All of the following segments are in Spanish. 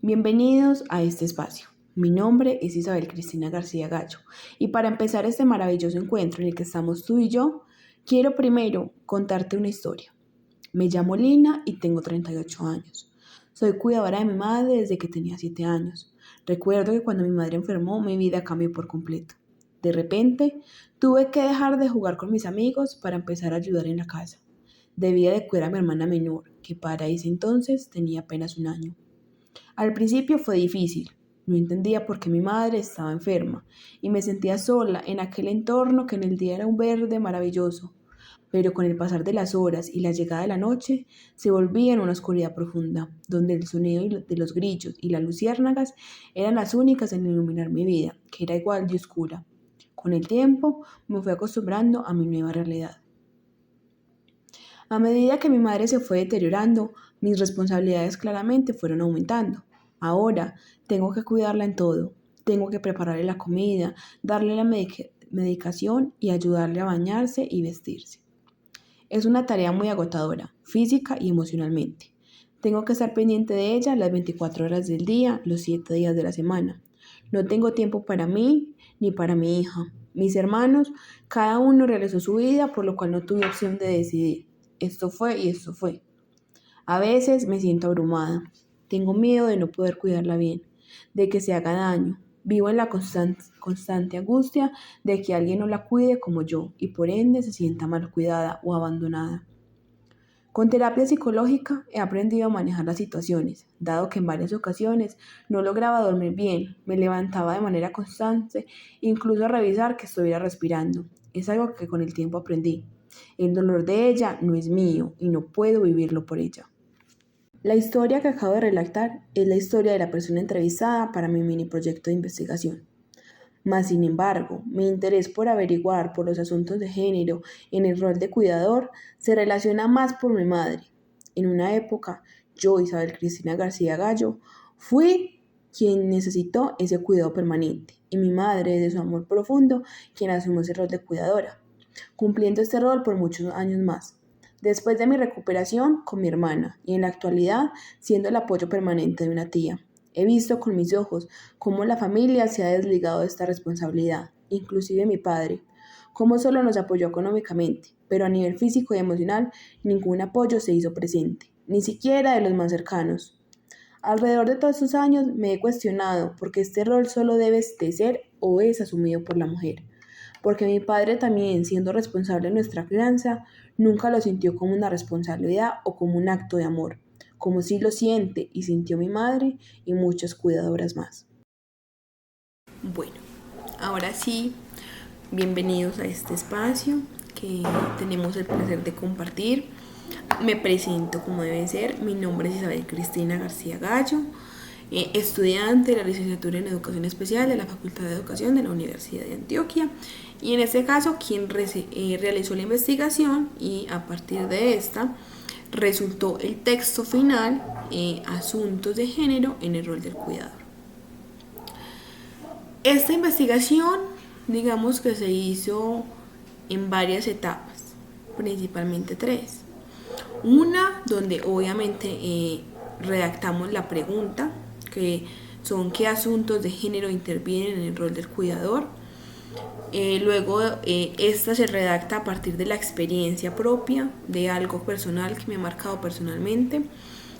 Bienvenidos a este espacio. Mi nombre es Isabel Cristina García Gallo y para empezar este maravilloso encuentro en el que estamos tú y yo, quiero primero contarte una historia. Me llamo Lina y tengo 38 años. Soy cuidadora de mi madre desde que tenía 7 años. Recuerdo que cuando mi madre enfermó, mi vida cambió por completo. De repente, tuve que dejar de jugar con mis amigos para empezar a ayudar en la casa. Debía de cuidar a mi hermana menor, que para ese entonces tenía apenas 1 año. Al principio fue difícil, no entendía por qué mi madre estaba enferma y me sentía sola en aquel entorno que en el día era un verde maravilloso, pero con el pasar de las horas y la llegada de la noche se volvía en una oscuridad profunda, donde el sonido de los grillos y las luciérnagas eran las únicas en iluminar mi vida, que era igual de oscura. Con el tiempo me fui acostumbrando a mi nueva realidad. A medida que mi madre se fue deteriorando, mis responsabilidades claramente fueron aumentando. Ahora tengo que cuidarla en todo. Tengo que prepararle la comida, darle la medicación y ayudarle a bañarse y vestirse. Es una tarea muy agotadora, física y emocionalmente. Tengo que estar pendiente de ella las 24 horas del día, los 7 días de la semana. No tengo tiempo para mí ni para mi hija. Mis hermanos, cada uno realizó su vida, por lo cual no tuve opción de decidir. Esto fue y esto fue. A veces me siento abrumada. Tengo miedo de no poder cuidarla bien, de que se haga daño. Vivo en la constante angustia de que alguien no la cuide como yo y por ende se sienta mal cuidada o abandonada. Con terapia psicológica he aprendido a manejar las situaciones, dado que en varias ocasiones no lograba dormir bien, me levantaba de manera constante, incluso a revisar que estuviera respirando. Es algo que con el tiempo aprendí. El dolor de ella no es mío y no puedo vivirlo por ella. La historia que acabo de relatar es la historia de la persona entrevistada para mi mini proyecto de investigación. Mas, sin embargo, mi interés por averiguar por los asuntos de género en el rol de cuidador se relaciona más por mi madre. En una época, yo, Isabel Cristina García Gallo, fui quien necesitó ese cuidado permanente y mi madre, de su amor profundo, quien asumió ese rol de cuidadora, cumpliendo este rol por muchos años más. Después de mi recuperación con mi hermana y en la actualidad siendo el apoyo permanente de una tía. He visto con mis ojos cómo la familia se ha desligado de esta responsabilidad, inclusive mi padre, cómo solo nos apoyó económicamente, pero a nivel físico y emocional ningún apoyo se hizo presente, ni siquiera de los más cercanos. Alrededor de todos estos años me he cuestionado por qué este rol solo debe de ser o es asumido por la mujer, porque mi padre también, siendo responsable de nuestra crianza, nunca lo sintió como una responsabilidad o como un acto de amor, como sí lo siente y sintió mi madre y muchas cuidadoras más. Bueno, ahora sí, bienvenidos a este espacio que tenemos el placer de compartir. Me presento como debe ser, mi nombre es Isabel Cristina García Gallo, estudiante de la licenciatura en Educación Especial de la Facultad de Educación de la Universidad de Antioquia y en este caso quien realizó la investigación y a partir de esta resultó el texto final, Asuntos de Género en el rol del cuidador. Esta investigación, digamos que se hizo en varias etapas, principalmente 3. Una donde obviamente redactamos la pregunta, que son qué asuntos de género intervienen en el rol del cuidador. Luego esta se redacta a partir de la experiencia propia, de algo personal que me ha marcado personalmente.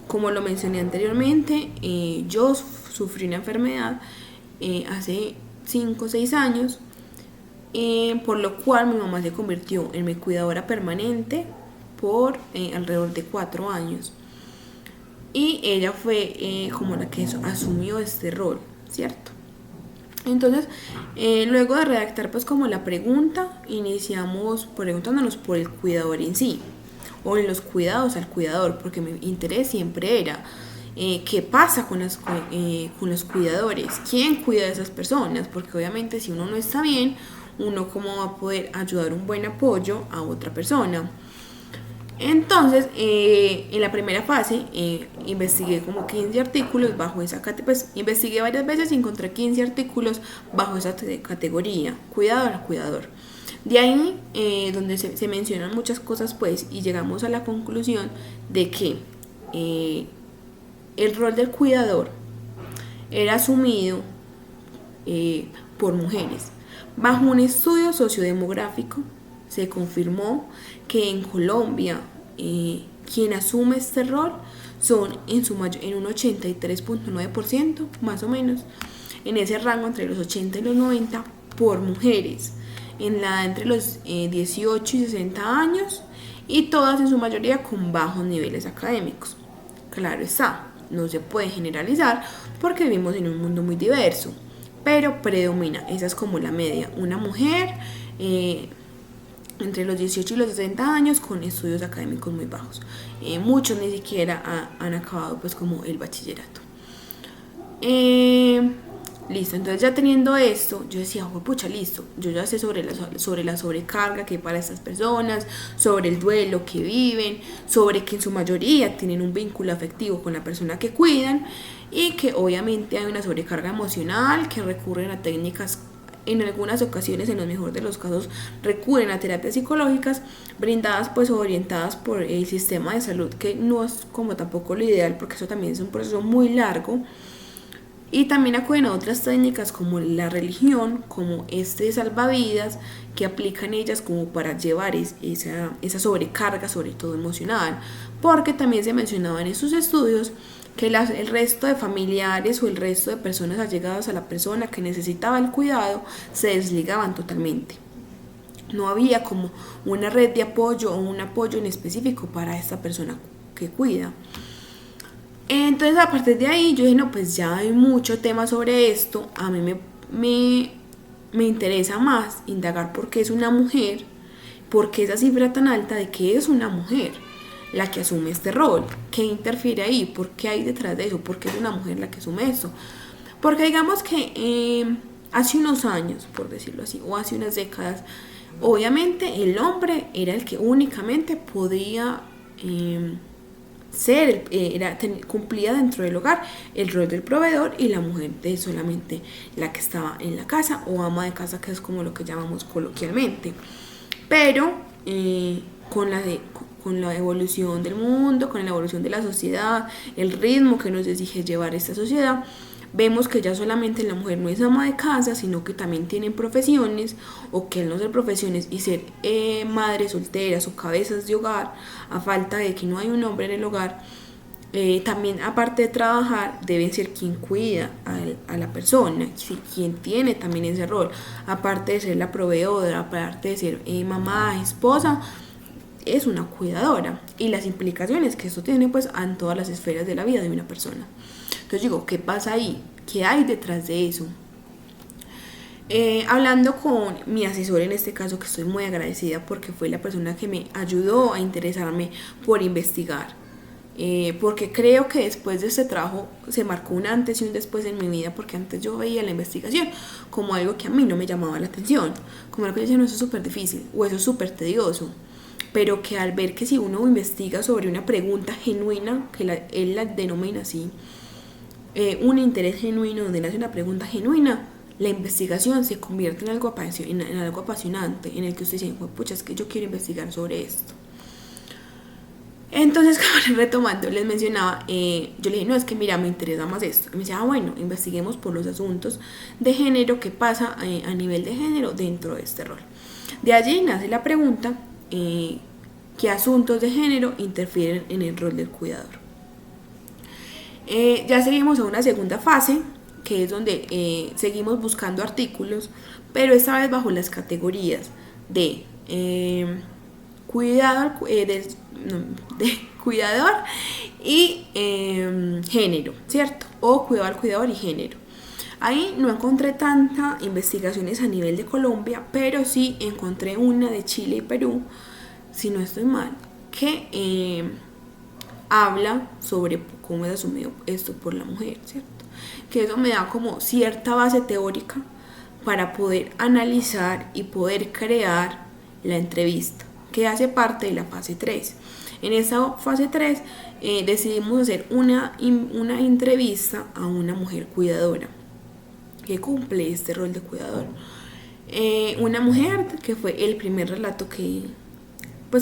Como lo mencioné anteriormente, yo sufrí una enfermedad hace 5 o 6 años, por lo cual mi mamá se convirtió en mi cuidadora permanente por alrededor de 4 años. Y ella fue como la que asumió este rol, ¿cierto? Entonces, luego de redactar pues como la pregunta, iniciamos preguntándonos por el cuidador en sí, o en los cuidados al cuidador, porque mi interés siempre era qué pasa con los cuidadores, quién cuida de esas personas, porque obviamente si uno no está bien, uno cómo va a poder ayudar un buen apoyo a otra persona. Entonces, en la primera fase, investigué como 15 artículos bajo esa categoría, pues investigué varias veces y encontré 15 artículos bajo esa categoría, cuidador al cuidador. De ahí, donde se mencionan muchas cosas, pues, y llegamos a la conclusión de que el rol del cuidador era asumido por mujeres. Bajo un estudio sociodemográfico se confirmó que en Colombia quien asume este rol son en un 83.9%, más o menos, en ese rango entre los 80 y los 90, por mujeres, en la edad entre los 18 y 60 años, y todas en su mayoría con bajos niveles académicos. Claro está, no se puede generalizar porque vivimos en un mundo muy diverso, pero predomina, esa es como la media, una mujer entre los 18 y los 60 años con estudios académicos muy bajos. Muchos ni siquiera han acabado pues como el bachillerato. Listo, entonces ya teniendo esto, yo decía, oh, pucha, listo, yo ya sé sobre la sobrecarga que hay para estas personas, sobre el duelo que viven, sobre que en su mayoría tienen un vínculo afectivo con la persona que cuidan y que obviamente hay una sobrecarga emocional, que recurren a técnicas, en algunas ocasiones, en lo mejor de los casos, recurren a terapias psicológicas brindadas pues o orientadas por el sistema de salud, que no es como tampoco lo ideal porque eso también es un proceso muy largo. Y también acuden a otras técnicas como la religión, como salvavidas, que aplican ellas como para llevar esa sobrecarga, sobre todo emocional, porque también se mencionaba en esos estudios que el resto de familiares o el resto de personas allegadas a la persona que necesitaba el cuidado se desligaban totalmente. No había como una red de apoyo o un apoyo en específico para esta persona que cuida. Entonces a partir de ahí yo dije, no, pues ya hay mucho tema sobre esto, a mí me interesa más indagar por qué es una mujer, por qué esa cifra tan alta de que es una mujer la que asume este rol, qué interfiere ahí, por qué hay detrás de eso, por qué es una mujer la que asume eso. Porque digamos que hace unos años, por decirlo así, o hace unas décadas, obviamente el hombre era el que únicamente podía cumplía dentro del hogar el rol del proveedor y la mujer de solamente la que estaba en la casa o ama de casa, que es como lo que llamamos coloquialmente. Pero con la evolución del mundo, con la evolución de la sociedad, el ritmo que nos exige llevar esta sociedad, vemos que ya solamente la mujer no es ama de casa, sino que también tienen profesiones, o que al no ser profesiones y ser madres solteras o cabezas de hogar, a falta de que no hay un hombre en el hogar, también aparte de trabajar deben ser quien cuida a la persona, quien tiene también ese rol, aparte de ser la proveedora, aparte de ser mamá, esposa, es una cuidadora, y las implicaciones que esto tiene pues en todas las esferas de la vida de una persona. Entonces digo, ¿qué pasa ahí? ¿Qué hay detrás de eso? Hablando con mi asesor en este caso, que estoy muy agradecida porque fue la persona que me ayudó a interesarme por investigar, porque creo que después de este trabajo se marcó un antes y un después en mi vida, porque antes yo veía la investigación como algo que a mí no me llamaba la atención, como algo que yo decía, no, eso es súper difícil o eso es súper tedioso, pero que al ver que si uno investiga sobre una pregunta genuina, que él la denomina así, un interés genuino, donde nace una pregunta genuina, la investigación se convierte en algo apasionante, en el que usted dice, pucha, es que yo quiero investigar sobre esto. Entonces, retomando, les mencionaba, yo le dije, no, es que mira, me interesa más esto. Y me decía, bueno, investiguemos por los asuntos de género, qué pasa a nivel de género dentro de este rol. De allí nace la pregunta, ¿qué asuntos de género interfieren en el rol del cuidador? Ya seguimos a una segunda fase, que es donde seguimos buscando artículos, pero esta vez bajo las categorías de cuidador y género, ¿cierto? O cuidador y género. Ahí no encontré tantas investigaciones a nivel de Colombia, pero sí encontré una de Chile y Perú, si no estoy mal, que habla sobre cómo es asumido esto por la mujer, ¿cierto? Que eso me da como cierta base teórica para poder analizar y poder crear la entrevista, que hace parte de la fase 3. En esa fase 3 decidimos hacer una entrevista a una mujer cuidadora que cumple este rol de cuidador. Una mujer que fue el primer relato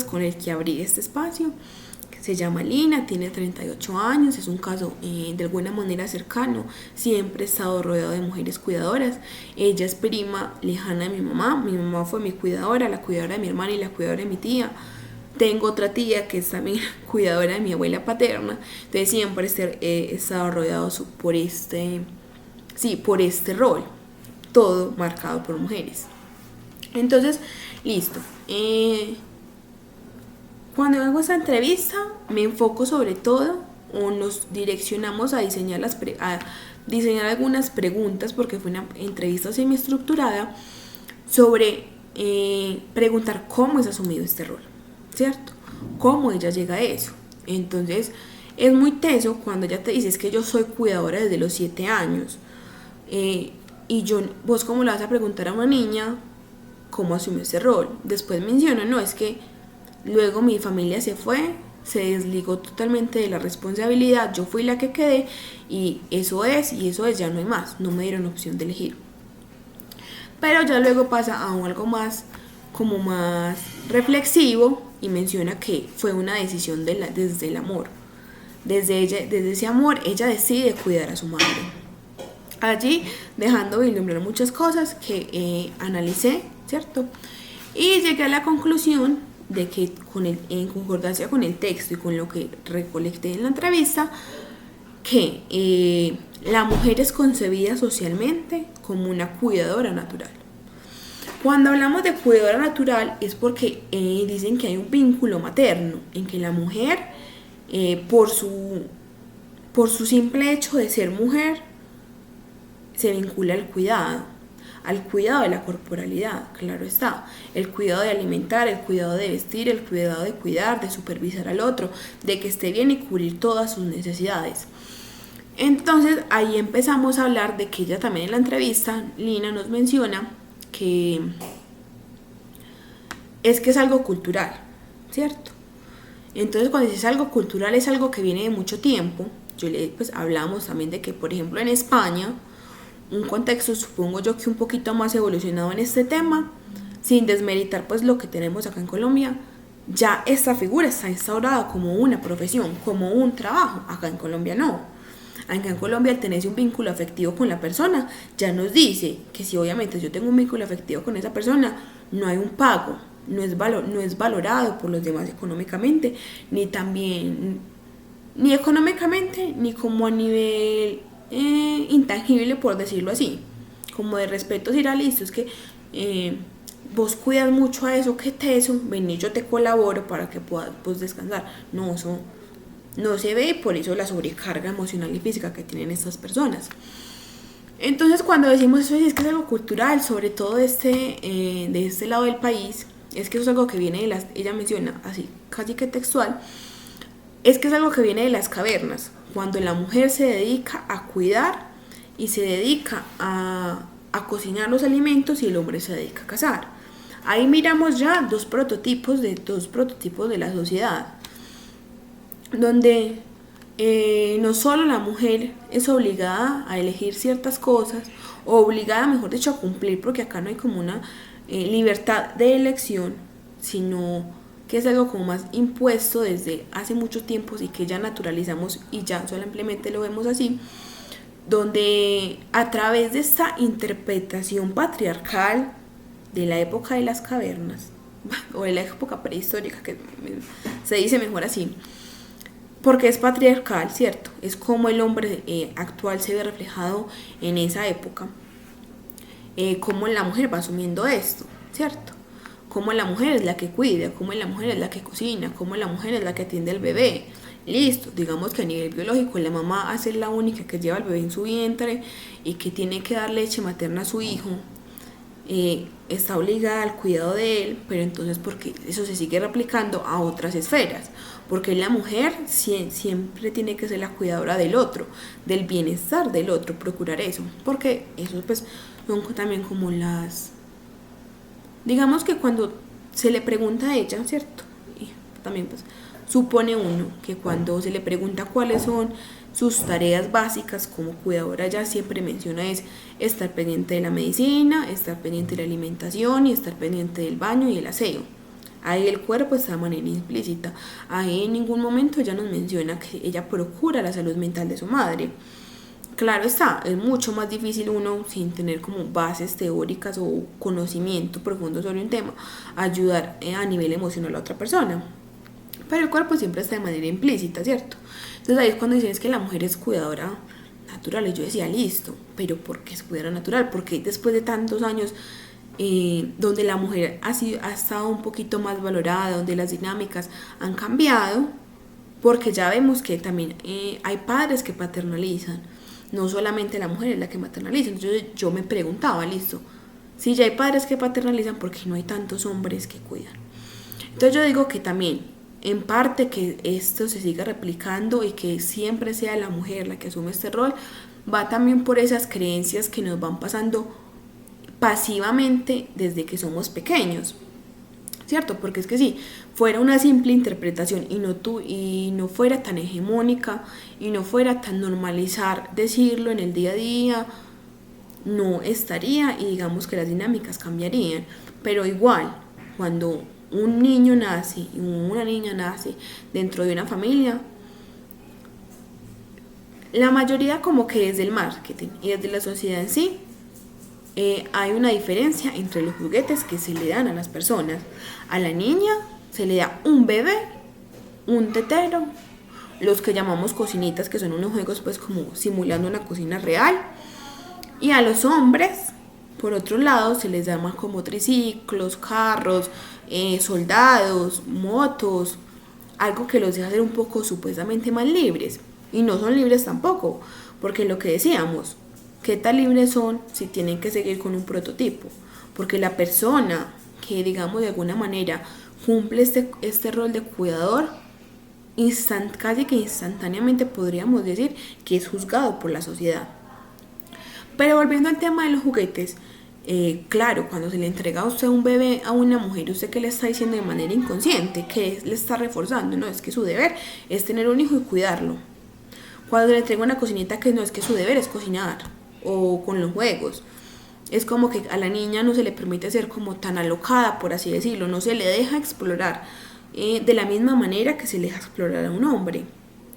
con el que abrí este espacio, que Se llama Lina, tiene 38 años, es un caso de alguna manera cercano, siempre he estado rodeado de mujeres cuidadoras. Ella es prima lejana de mi mamá fue mi cuidadora, la cuidadora de mi hermana y la cuidadora de mi tía. Tengo otra tía que es también cuidadora de mi abuela paterna, entonces siempre he estado rodeado por por este rol, todo marcado por mujeres. Entonces, listo. Cuando hago esta entrevista me enfoco sobre todo o nos direccionamos a diseñar algunas preguntas, porque fue una entrevista semiestructurada, sobre preguntar cómo es asumido este rol, ¿cierto? ¿Cómo ella llega a eso? Entonces es muy teso cuando ella te dice es que yo soy cuidadora desde los 7 años y vos cómo le vas a preguntar a una niña cómo asumió ese rol. Después menciona, no, es que luego mi familia se desligó totalmente de la responsabilidad, yo fui la que quedé y eso es, ya no hay más, no me dieron opción de elegir. Pero ya luego pasa a algo más reflexivo y menciona que fue una decisión desde el amor. Desde ese amor ella decide cuidar a su madre. Allí dejando de vislumbrar muchas cosas que analicé, ¿cierto? Y llegué a la conclusión de que en concordancia con el texto y con lo que recolecté en la entrevista, que la mujer es concebida socialmente como una cuidadora natural. Cuando hablamos de cuidadora natural es porque dicen que hay un vínculo materno en que la mujer, por su simple hecho de ser mujer, se vincula al cuidado de la corporalidad, claro está, el cuidado de alimentar, el cuidado de vestir, el cuidado de cuidar, de supervisar al otro, de que esté bien y cubrir todas sus necesidades. Entonces ahí empezamos a hablar de que ella también en la entrevista, Lina nos menciona que es algo cultural, ¿cierto? Entonces cuando dices algo cultural es algo que viene de mucho tiempo. Hablamos también de que, por ejemplo, en España, un contexto supongo yo que un poquito más evolucionado en este tema, sin desmeritar pues lo que tenemos acá en Colombia, ya esta figura está instaurada como una profesión, como un trabajo. Acá en Colombia no. Acá en Colombia, al tener un vínculo afectivo con la persona, ya nos dice que si obviamente yo tengo un vínculo afectivo con esa persona, no hay un pago, no es valorado por los demás económicamente, ni económicamente, ni como a nivel intangible, por decirlo así, como de respeto. Si era listo, es que vos cuidas mucho a eso, que teso, vení, yo te colaboro para que puedas pues, descansar. No, eso no se ve, y por eso la sobrecarga emocional y física que tienen estas personas. Entonces cuando decimos eso es que es algo cultural, sobre todo de este lado del país, es que eso es algo que viene ella menciona así, casi que textual, es que es algo que viene de las cavernas, cuando la mujer se dedica a cuidar y se dedica a cocinar los alimentos y el hombre se dedica a cazar. Ahí miramos ya dos prototipos de la sociedad, donde no solo la mujer es obligada a elegir ciertas cosas, o obligada, mejor dicho, a cumplir, porque acá no hay como una libertad de elección, sino que es algo como más impuesto desde hace mucho tiempo y que ya naturalizamos y ya solamente lo vemos así, donde a través de esta interpretación patriarcal de la época de las cavernas, o de la época prehistórica, que se dice mejor así, porque es patriarcal, ¿cierto? Es como el hombre actual se ve reflejado en esa época, cómo la mujer va asumiendo esto, ¿cierto? Cómo la mujer es la que cuida, cómo la mujer es la que cocina, cómo la mujer es la que atiende al bebé. Listo, digamos que a nivel biológico la mamá es la única que lleva al bebé en su vientre y que tiene que dar leche materna a su hijo, está obligada al cuidado de él, pero entonces porque eso se sigue replicando a otras esferas, porque la mujer siempre tiene que ser la cuidadora del otro, del bienestar del otro, procurar eso, porque eso pues son también como digamos que cuando se le pregunta a ella, ¿cierto? Y también pues supone uno que cuando se le pregunta cuáles son sus tareas básicas como cuidadora, ella siempre menciona es estar pendiente de la medicina, estar pendiente de la alimentación y estar pendiente del baño y el aseo. Ahí el cuerpo está de manera implícita. Ahí en ningún momento ella nos menciona que ella procura la salud mental de su madre. Claro está, es mucho más difícil uno sin tener como bases teóricas o conocimiento profundo sobre un tema, ayudar a nivel emocional a otra persona. Pero el cuerpo siempre está de manera implícita, ¿cierto? Entonces ahí es cuando dicen es que la mujer es cuidadora natural. Y yo decía, listo, pero ¿por qué es cuidadora natural? Porque después de tantos años donde la mujer ha estado un poquito más valorada, donde las dinámicas han cambiado, porque ya vemos que también hay padres que paternalizan, no solamente la mujer es la que maternaliza. Entonces yo me preguntaba, listo, si ya hay padres que paternalizan, ¿por qué no hay tantos hombres que cuidan? Entonces yo digo que también, en parte, que esto se siga replicando y que siempre sea la mujer la que asume este rol, va también por esas creencias que nos van pasando pasivamente desde que somos pequeños, ¿cierto? Porque es que si fuera una simple interpretación y no fuera tan hegemónica y no fuera tan normalizar decirlo en el día a día, no estaría, y digamos que las dinámicas cambiarían. Pero igual, cuando un niño nace y una niña nace dentro de una familia, la mayoría como que desde el marketing y desde la sociedad en sí, hay una diferencia entre los juguetes que se le dan a las personas. A la niña se le da un bebé, un tetero, los que llamamos cocinitas, que son unos juegos pues como simulando una cocina real. Y a los hombres, por otro lado, se les llama como triciclos, carros, soldados, motos, algo que los deja ser un poco supuestamente más libres. Y no son libres tampoco, porque lo que decíamos, ¿qué tan libres son si tienen que seguir con un prototipo? Porque la persona que, digamos, de alguna manera cumple este rol de cuidador, casi que instantáneamente podríamos decir que es juzgado por la sociedad. Pero volviendo al tema de los juguetes, claro, cuando se le entrega a usted un bebé a una mujer, ¿usted qué le está diciendo de manera inconsciente? ¿Qué le está reforzando? No, es que su deber es tener un hijo y cuidarlo. Cuando le entrega una cocinita, que no es que su deber es cocinar, o con los juegos, es como que a la niña no se le permite ser como tan alocada, por así decirlo, no se le deja explorar de la misma manera que se le deja explorar a un hombre,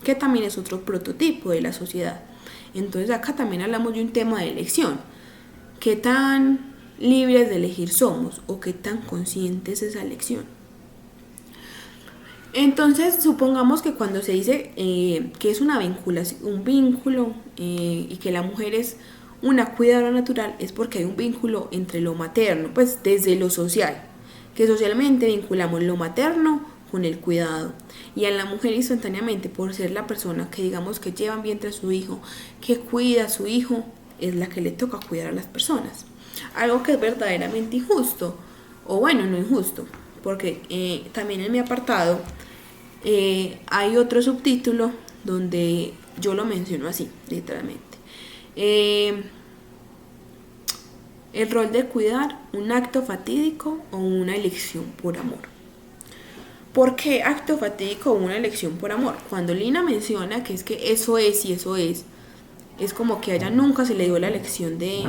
que también es otro prototipo de la sociedad. Entonces acá también hablamos de un tema de elección. ¿Qué tan libres de elegir somos o qué tan conscientes es esa elección? Entonces supongamos que cuando se dice que es una vinculación, un vínculo y que la mujer es una cuidadora natural, es porque hay un vínculo entre lo materno, pues desde lo social, que socialmente vinculamos lo materno con el cuidado, y a la mujer instantáneamente, por ser la persona que digamos que lleva en vientre a su hijo, que cuida a su hijo, es la que le toca cuidar a las personas. Algo que es verdaderamente injusto, o bueno, no injusto, porque también en mi apartado hay otro subtítulo donde yo lo menciono así, literalmente. El rol de cuidar, un acto fatídico o una elección por amor. ¿Por qué acto fatídico o una elección por amor? Cuando Lina menciona que es que eso es y eso es como que a ella nunca se le dio la elección de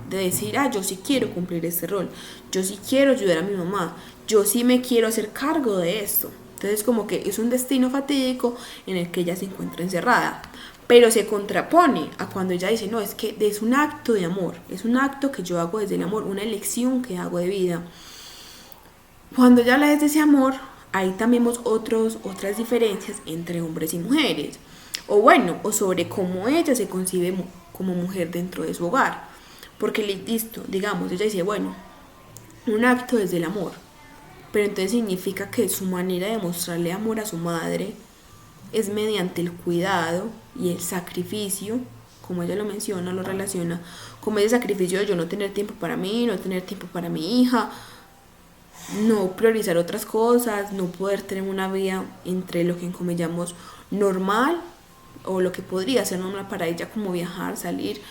decir, yo sí quiero cumplir este rol, yo sí quiero ayudar a mi mamá, yo sí me quiero hacer cargo de esto. Entonces como que es un destino fatídico en el que ella se encuentra encerrada, pero se contrapone a cuando ella dice, no, es que es un acto de amor, es un acto que yo hago desde el amor, una elección que hago de vida. Cuando ella habla desde ese amor, ahí también vemos otras diferencias entre hombres y mujeres, o bueno, o sobre cómo ella se concibe como mujer dentro de su hogar, porque listo, digamos, ella dice, bueno, un acto desde el amor, pero entonces significa que su manera de mostrarle amor a su madre es mediante el cuidado y el sacrificio, como ella lo menciona, lo relaciona, como ese sacrificio de yo no tener tiempo para mí, no tener tiempo para mi hija, no priorizar otras cosas, no poder tener una vida entre lo que encomillamos normal, o lo que podría ser normal para ella, como viajar, salir,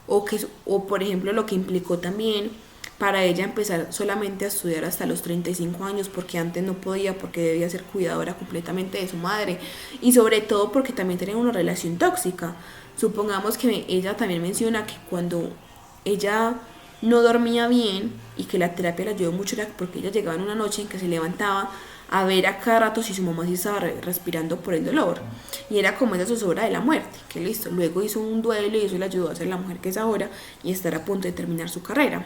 o por ejemplo lo que implicó también para ella empezar solamente a estudiar hasta los 35 años, porque antes no podía, porque debía ser cuidadora completamente de su madre, y sobre todo porque también tenía una relación tóxica. Supongamos que ella también menciona que cuando ella no dormía bien y que la terapia le ayudó mucho era porque ella llegaba en una noche en que se levantaba a ver a cada rato si su mamá sí estaba respirando por el dolor. Y era como esa zozobra de la muerte, que listo. Luego hizo un duelo y eso le ayudó a ser la mujer que es ahora y estar a punto de terminar su carrera.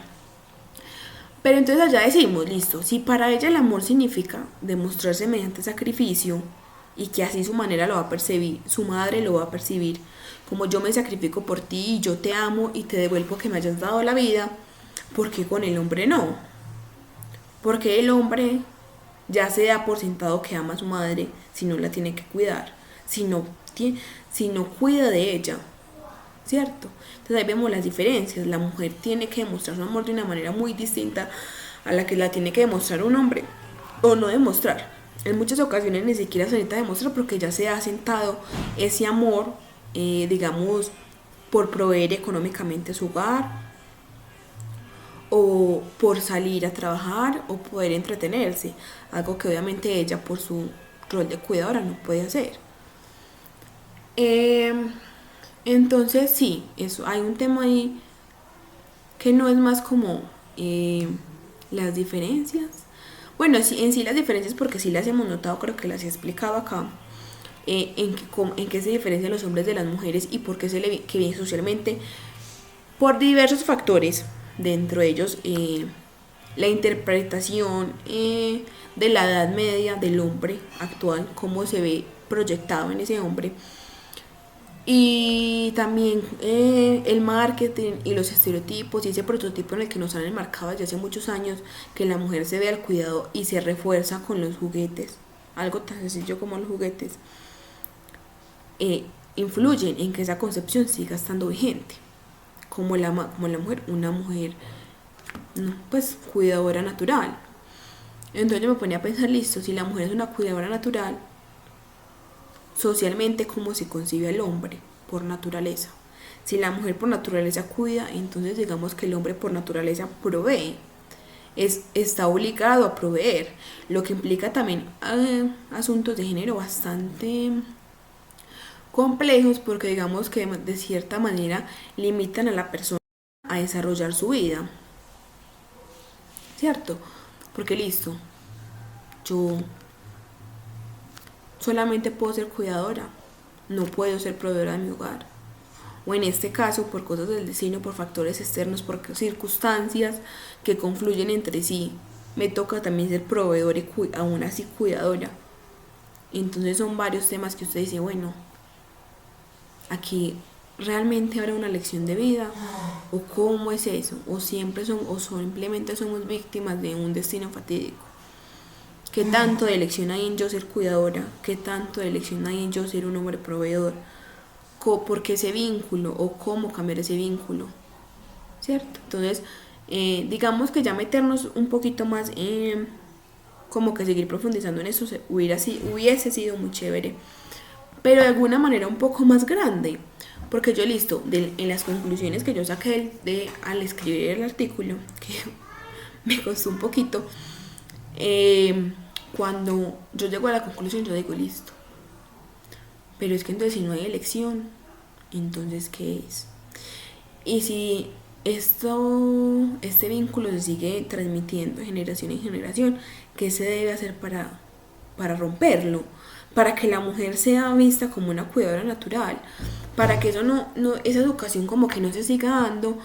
Pero entonces allá decimos, listo, si para ella el amor significa demostrarse mediante sacrificio y que así su manera lo va a percibir, su madre lo va a percibir, como yo me sacrifico por ti y yo te amo y te devuelvo que me hayas dado la vida, ¿por qué con el hombre no? Porque el hombre ya se da por sentado que ama a su madre si no la tiene que cuidar, si no cuida de ella, ¿cierto? Entonces ahí vemos las diferencias. La mujer tiene que demostrar su amor de una manera muy distinta a la que la tiene que demostrar un hombre o no demostrar. En muchas ocasiones ni siquiera se necesita demostrar porque ya se ha sentado ese amor, digamos, por proveer económicamente su hogar o por salir a trabajar o poder entretenerse, algo que obviamente ella por su rol de cuidadora no puede hacer. Entonces sí, eso, hay un tema ahí que no es más como las diferencias. Bueno, sí, en sí las diferencias porque sí las hemos notado, creo que las he explicado acá, en qué se diferencian los hombres de las mujeres y por qué se le que bien socialmente, por diversos factores, dentro de ellos la interpretación de la edad media del hombre actual, cómo se ve proyectado en ese hombre, y también el marketing y los estereotipos y ese prototipo en el que nos han enmarcado desde hace muchos años, que la mujer se ve al cuidado y se refuerza con los juguetes, algo tan sencillo como los juguetes, influyen en que esa concepción siga estando vigente, como la mujer, una mujer no, pues cuidadora natural. Entonces yo me ponía a pensar, listo, si la mujer es una cuidadora natural, socialmente cómo se concibe al hombre por naturaleza. Si la mujer por naturaleza cuida, entonces digamos que el hombre por naturaleza provee, está obligado a proveer, lo que implica también asuntos de género bastante complejos porque digamos que de cierta manera limitan a la persona a desarrollar su vida, ¿cierto? Porque listo, yo solamente puedo ser cuidadora, no puedo ser proveedora de mi hogar. O en este caso, por cosas del destino, por factores externos, por circunstancias que confluyen entre sí, me toca también ser proveedora y aún así cuidadora. Entonces son varios temas que usted dice, bueno, aquí realmente habrá una lección de vida, o cómo es eso, o siempre son, o simplemente somos víctimas de un destino fatídico. ¿Qué tanto de elección hay en yo ser cuidadora? ¿Qué tanto de elección hay en yo ser un hombre proveedor? ¿Por qué ese vínculo? ¿O cómo cambiar ese vínculo? ¿Cierto? Entonces, digamos que ya meternos un poquito más en como que seguir profundizando en eso hubiese sido muy chévere, pero de alguna manera un poco más grande, porque yo listo, en las conclusiones que yo saqué al escribir el artículo, que me costó un poquito, cuando yo llego a la conclusión yo digo listo, pero es que entonces si no hay elección, entonces ¿qué es? Y si este vínculo se sigue transmitiendo de generación en generación, ¿qué se debe hacer para romperlo? Para que la mujer sea vista como una cuidadora natural, para que eso esa educación como que no se siga dando,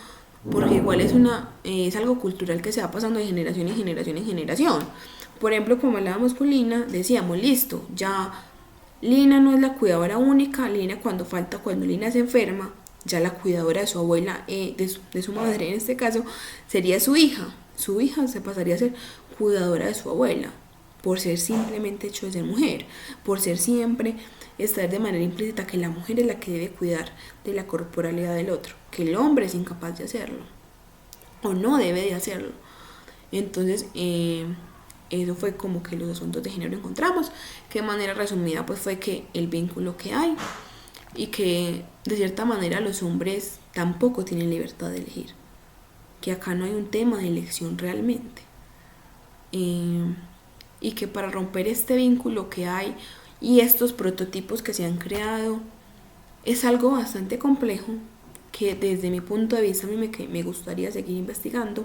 porque igual es algo cultural que se va pasando de generación en generación en generación. Por ejemplo, como hablábamos con Lina, decíamos, listo, ya Lina no es la cuidadora única, Lina cuando Lina se enferma, ya la cuidadora de su abuela, de su madre en este caso, sería su hija. Su hija se pasaría a ser cuidadora de su abuela, por ser simplemente hecho de ser mujer, por ser siempre estar de manera implícita que la mujer es la que debe cuidar de la corporalidad del otro, que el hombre es incapaz de hacerlo, o no debe de hacerlo. Entonces, eso fue como que los asuntos de género encontramos, que de manera resumida pues fue que el vínculo que hay y que de cierta manera los hombres tampoco tienen libertad de elegir, que acá no hay un tema de elección realmente, y que para romper este vínculo que hay y estos prototipos que se han creado es algo bastante complejo que desde mi punto de vista a mí me gustaría seguir investigando,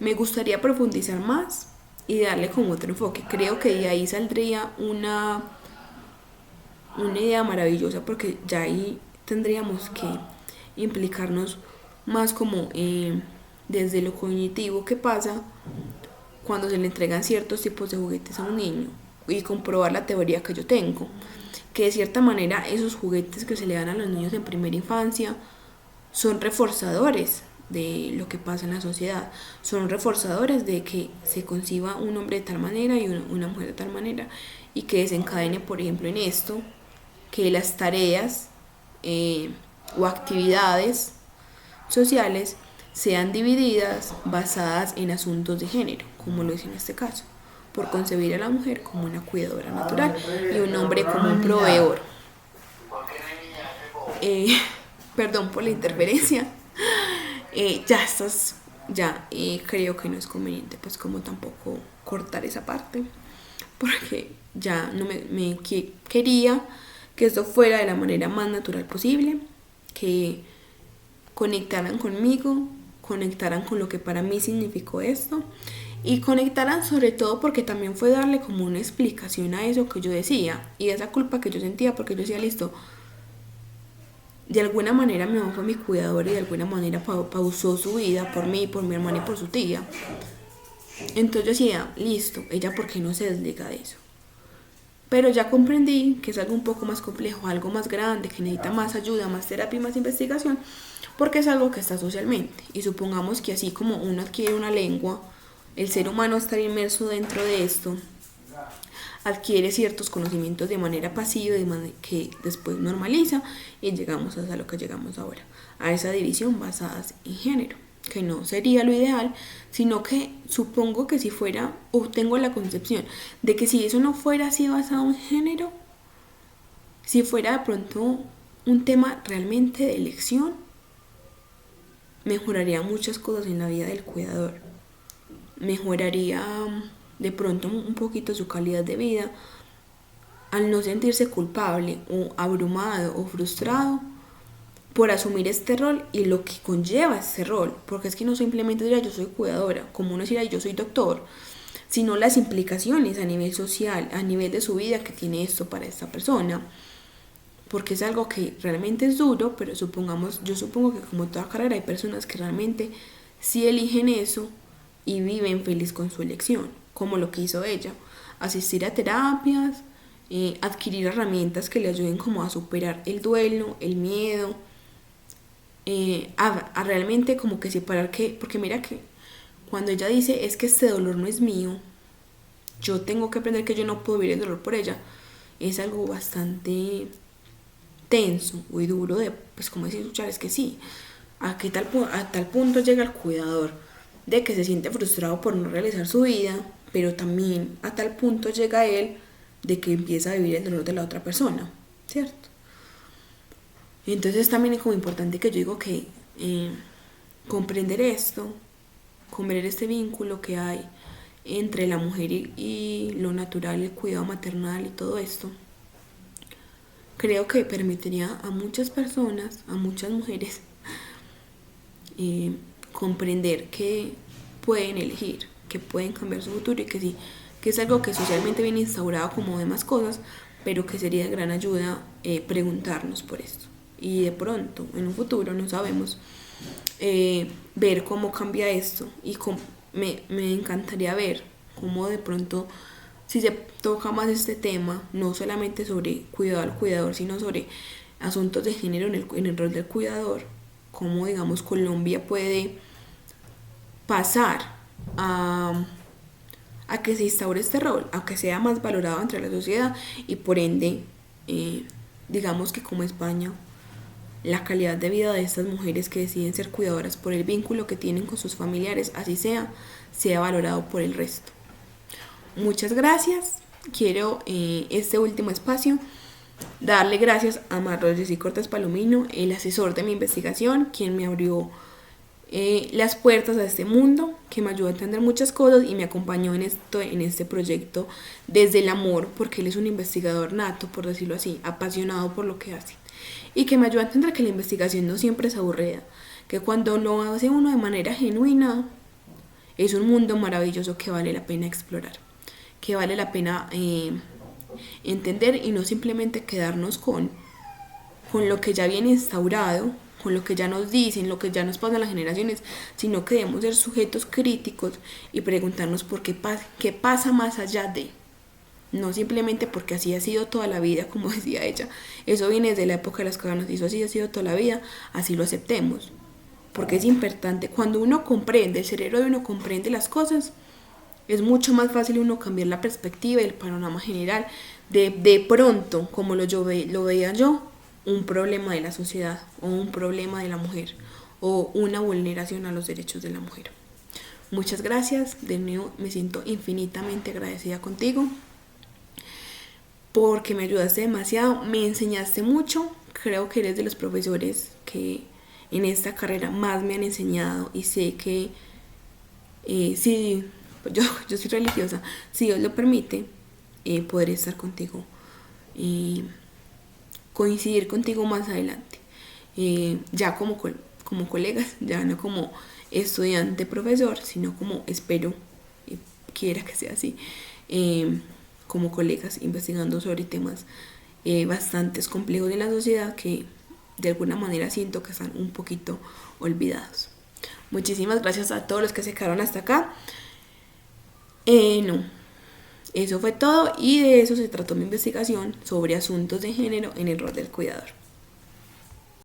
me gustaría profundizar más y darle como otro enfoque. Creo que de ahí saldría una idea maravillosa, porque ya ahí tendríamos que implicarnos más como desde lo cognitivo, que pasa cuando se le entregan ciertos tipos de juguetes a un niño, y comprobar la teoría que yo tengo, que de cierta manera esos juguetes que se le dan a los niños en primera infancia son reforzadores de lo que pasa en la sociedad, son reforzadores de que se conciba un hombre de tal manera y una mujer de tal manera, y que desencadene, por ejemplo, en esto, que las tareas o actividades sociales sean divididas basadas en asuntos de género, como lo es en este caso, por concebir a la mujer como una cuidadora natural y un hombre como un proveedor. Perdón por la interferencia. Creo que no es conveniente, pues, como tampoco cortar esa parte, porque ya no quería que esto fuera de la manera más natural posible, que conectaran conmigo, conectaran con lo que para mí significó esto, y conectaran sobre todo porque también fue darle como una explicación a eso que yo decía y esa culpa que yo sentía, porque yo decía, listo, de alguna manera mi mamá fue mi cuidadora y de alguna manera pausó su vida por mí, por mi hermana y por su tía. Entonces yo decía, listo, ella ¿por qué no se desliga de eso? Pero ya comprendí que es algo un poco más complejo, algo más grande, que necesita más ayuda, más terapia y más investigación, porque es algo que está socialmente. Y supongamos que así como uno adquiere una lengua, el ser humano está inmerso dentro de esto, adquiere ciertos conocimientos de manera pasiva, que después normaliza, y llegamos hasta lo que llegamos ahora, a esa división basada en género, que no sería lo ideal, sino que supongo que si fuera, o tengo la concepción de que si eso no fuera así basado en género, si fuera de pronto un tema realmente de elección, mejoraría muchas cosas en la vida del cuidador, mejoraría de pronto un poquito su calidad de vida, al no sentirse culpable o abrumado o frustrado por asumir este rol y lo que conlleva este rol, porque es que no simplemente dirá yo soy cuidadora, como uno dirá yo soy doctor, sino las implicaciones a nivel social, a nivel de su vida que tiene esto para esta persona, porque es algo que realmente es duro, pero yo supongo que como toda carrera hay personas que realmente sí eligen eso y viven feliz con su elección, como lo que hizo ella, asistir a terapias, adquirir herramientas que le ayuden como a superar el duelo, el miedo, a realmente como que separar porque mira que cuando ella dice es que este dolor no es mío, yo tengo que aprender que yo no puedo vivir el dolor por ella, es algo bastante tenso y duro de, pues como decir, escuchar, es que sí, a tal punto llega el cuidador de que se siente frustrado por no realizar su vida, pero también a tal punto llega él de que empieza a vivir el dolor de la otra persona, ¿cierto? Entonces también es como importante que yo digo que comprender esto, comprender este vínculo que hay entre la mujer y lo natural, el cuidado maternal y todo esto, creo que permitiría a muchas personas, a muchas mujeres, comprender que pueden elegir, que pueden cambiar su futuro y que sí, que es algo que socialmente viene instaurado como demás cosas, pero que sería de gran ayuda preguntarnos por esto. Y de pronto, en un futuro, no sabemos, ver cómo cambia esto. Y me encantaría ver cómo de pronto, si se toca más este tema, no solamente sobre cuidado al cuidador, sino sobre asuntos de género en el rol del cuidador, cómo, digamos, Colombia puede pasar a que se instaure este rol, a que sea más valorado entre la sociedad y por ende, digamos que como España, la calidad de vida de estas mujeres que deciden ser cuidadoras por el vínculo que tienen con sus familiares, así sea valorado por el resto. Muchas gracias. Quiero este último espacio darle gracias a Marlos Jessy Cortés Palomino, el asesor de mi investigación, quien me abrió las puertas a este mundo, que me ayudó a entender muchas cosas y me acompañó en este proyecto desde el amor, porque él es un investigador nato, por decirlo así, apasionado por lo que hace. y que me ayuda a entender que la investigación no siempre es aburrida, que cuando lo hace uno de manera genuina es un mundo maravilloso que vale la pena explorar, que vale la pena entender y no simplemente quedarnos con lo que ya viene instaurado, con lo que ya nos dicen, lo que ya nos pasa en las generaciones, sino que debemos ser sujetos críticos y preguntarnos por qué pasa más allá de, no simplemente porque así ha sido toda la vida, como decía ella. Eso viene desde la época de las cavernas, y eso así ha sido toda la vida, así lo aceptemos. Porque es importante, cuando uno comprende, el cerebro de uno comprende las cosas, es mucho más fácil uno cambiar la perspectiva y el panorama general de pronto, como lo veía yo, un problema de la sociedad o un problema de la mujer o una vulneración a los derechos de la mujer. Muchas gracias, de nuevo me siento infinitamente agradecida contigo porque me ayudaste demasiado, me enseñaste mucho, creo que eres de los profesores que en esta carrera más me han enseñado y sé que si yo soy religiosa, si Dios lo permite, podré estar contigo y coincidir contigo más adelante, ya como colegas, ya no como estudiante profesor, sino como espero quiera que sea así, como colegas investigando sobre temas bastante complejos de la sociedad que de alguna manera siento que están un poquito olvidados. Muchísimas gracias a todos los que se quedaron hasta acá. No, eso fue todo y de eso se trató mi investigación sobre asuntos de género en el rol del cuidador.